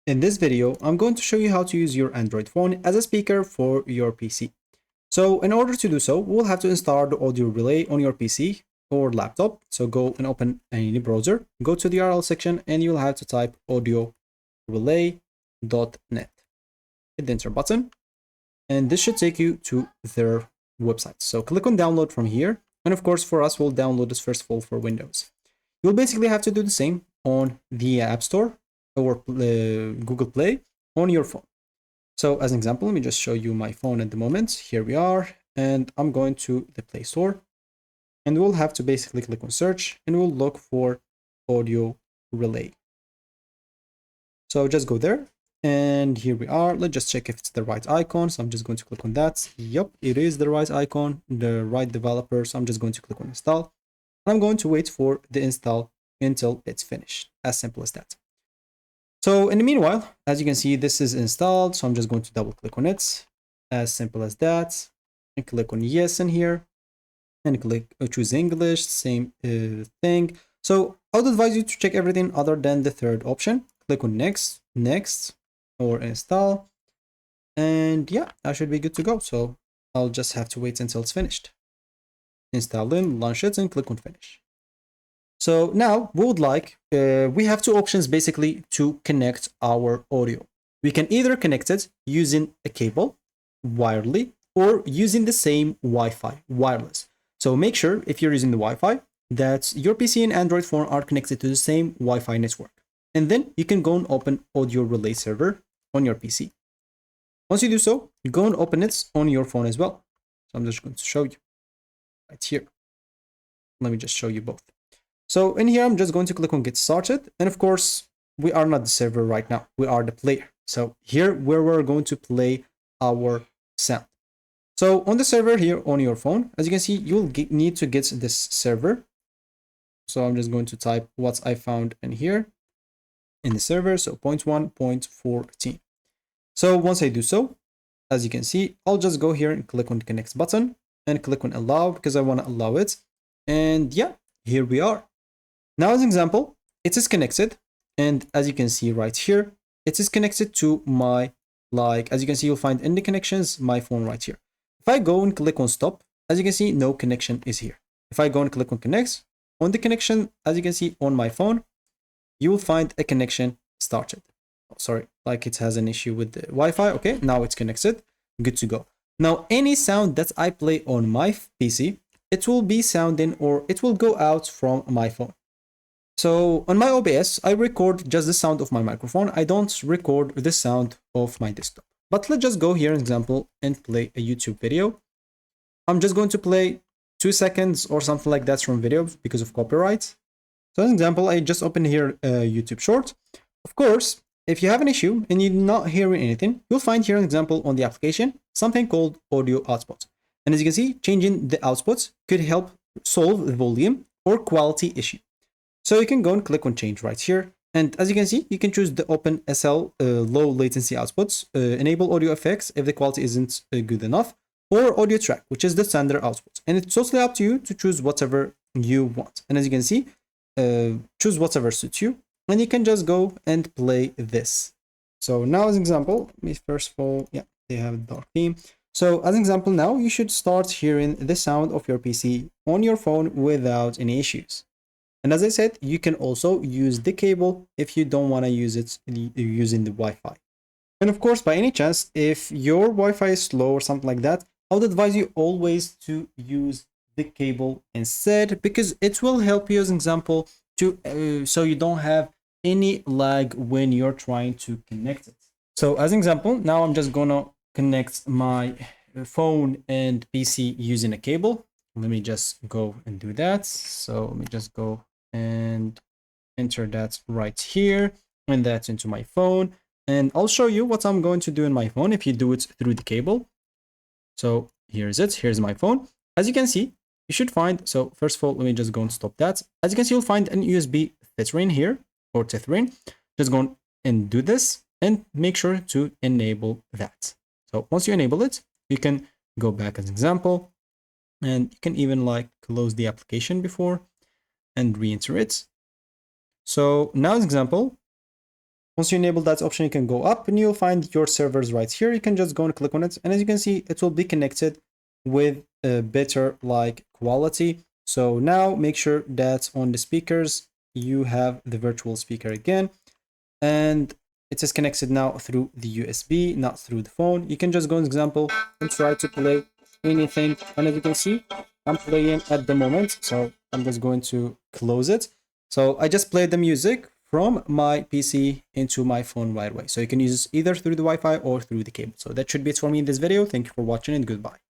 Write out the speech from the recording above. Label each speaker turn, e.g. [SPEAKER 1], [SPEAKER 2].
[SPEAKER 1] In this video, I'm going to show you how to use your Android phone as a speaker for your PC. So in order to do so, we'll have to install the audio relay on your PC or laptop. So go and open any browser, go to the URL section, and you'll have to type audiorelay.net. Hit the enter button, and this should take you to their website. So click on download from here. And of course, for us, we'll download this first of all for Windows. You'll basically have to do the same on the App Store or Google Play on your phone. So as an example, let me just show you my phone at the moment. Here we are, and I'm going to the Play Store, and we'll have to basically click on search, and we'll look for Audio Relay. So just go there, and here we are. Let's just check if it's the right icon. So I'm just going to click on that. Yep, it is the right icon, the right developer. So I'm just going to click on install. I'm going to wait for the install until it's finished. As simple as that. So in the meanwhile, as you can see, this is installed. So I'm just going to double click on it. As simple as that. And click on yes in here. And click choose English, same thing. So I would advise you to check everything other than the third option. Click on next, next, or install. And yeah, I should be good to go. So I'll just have to wait until it's finished. Install in, launch it, and click on finish. So now we have two options basically to connect our audio. We can either connect it using a cable wirely or using the same Wi-Fi wireless. So make sure if you're using the Wi-Fi that your PC and Android phone are connected to the same Wi-Fi network. And then you can go and open Audio Relay server on your PC. Once you do so, you go and open it on your phone as well. So I'm just going to show you right here. Let me just show you both. So in here, I'm just going to click on get started. And of course, we are not the server right now. We are the player. So here where we're going to play our sound. So on the server here on your phone, as you can see, you'll need to get this server. So I'm just going to type what I found in here in the server. So 0.1.14. So once I do so, as you can see, I'll just go here and click on the connect button and click on allow because I want to allow it. And yeah, here we are. Now, as an example, it is connected. And as you can see right here, it is connected to my, as you can see, you'll find in the connections, my phone right here. If I go and click on stop, as you can see, no connection is here. If I go and click on connect, on the connection, as you can see on my phone, you will find a connection started. Oh, sorry, like it has an issue with the Wi-Fi. Okay, now it's connected. Good to go. Now, any sound that I play on my PC, it will be sounding or it will go out from my phone. So on my OBS, I record just the sound of my microphone. I don't record the sound of my desktop. But let's just go here, an example, and play a YouTube video. I'm just going to play 2 seconds or something like that from video because of copyright. So as an example, I just opened here a YouTube short. Of course, if you have an issue and you're not hearing anything, you'll find here an example on the application, something called audio output. And as you can see, changing the outputs could help solve the volume or quality issue. So you can go and click on change right here. And as you can see, you can choose the open SL low latency outputs, enable audio effects if the quality isn't good enough, or audio track, which is the standard output. And it's totally up to you to choose whatever you want. And as you can see, choose whatever suits you. And you can just go and play this. So now as an example, let me first of all, yeah, they have a dark theme. So as an example now, you should start hearing the sound of your PC on your phone without any issues. And as I said, you can also use the cable if you don't want to use it using the Wi-Fi. And of course, by any chance, if your Wi-Fi is slow or something like that, I would advise you always to use the cable instead because it will help you as an example to so you don't have any lag when you're trying to connect it. So as an example, now I'm just gonna connect my phone and PC using a cable. Let me just go and do that. So let me just go and enter that right here and that's into my phone. And I'll show you what I'm going to do in my phone if you do it through the cable. So here's it. Here's my phone. As you can see, you should find, so first of all, let me just go and stop that. As you can see, you'll find an USB Tethering here or Tethering. Just go and do this and make sure to enable that. So once you enable it, you can go back as an example and you can even like close the application before and re-enter it. So now as an example, Once you enable that option, you can go up and you'll find your servers right here. You can just go and click on it. And as you can see, it will be connected with a better like quality. So now make sure that on the speakers, you have the virtual speaker again. And it is connected now through the USB, not through the phone. You can just go, as example, and try to play anything. And as you can see, I'm playing at the moment. So I'm just going to close it. So I just played the music from my PC into my phone right away. So you can use either through the Wi-Fi or through the cable. So that should be it for me in this video. Thank you for watching and goodbye.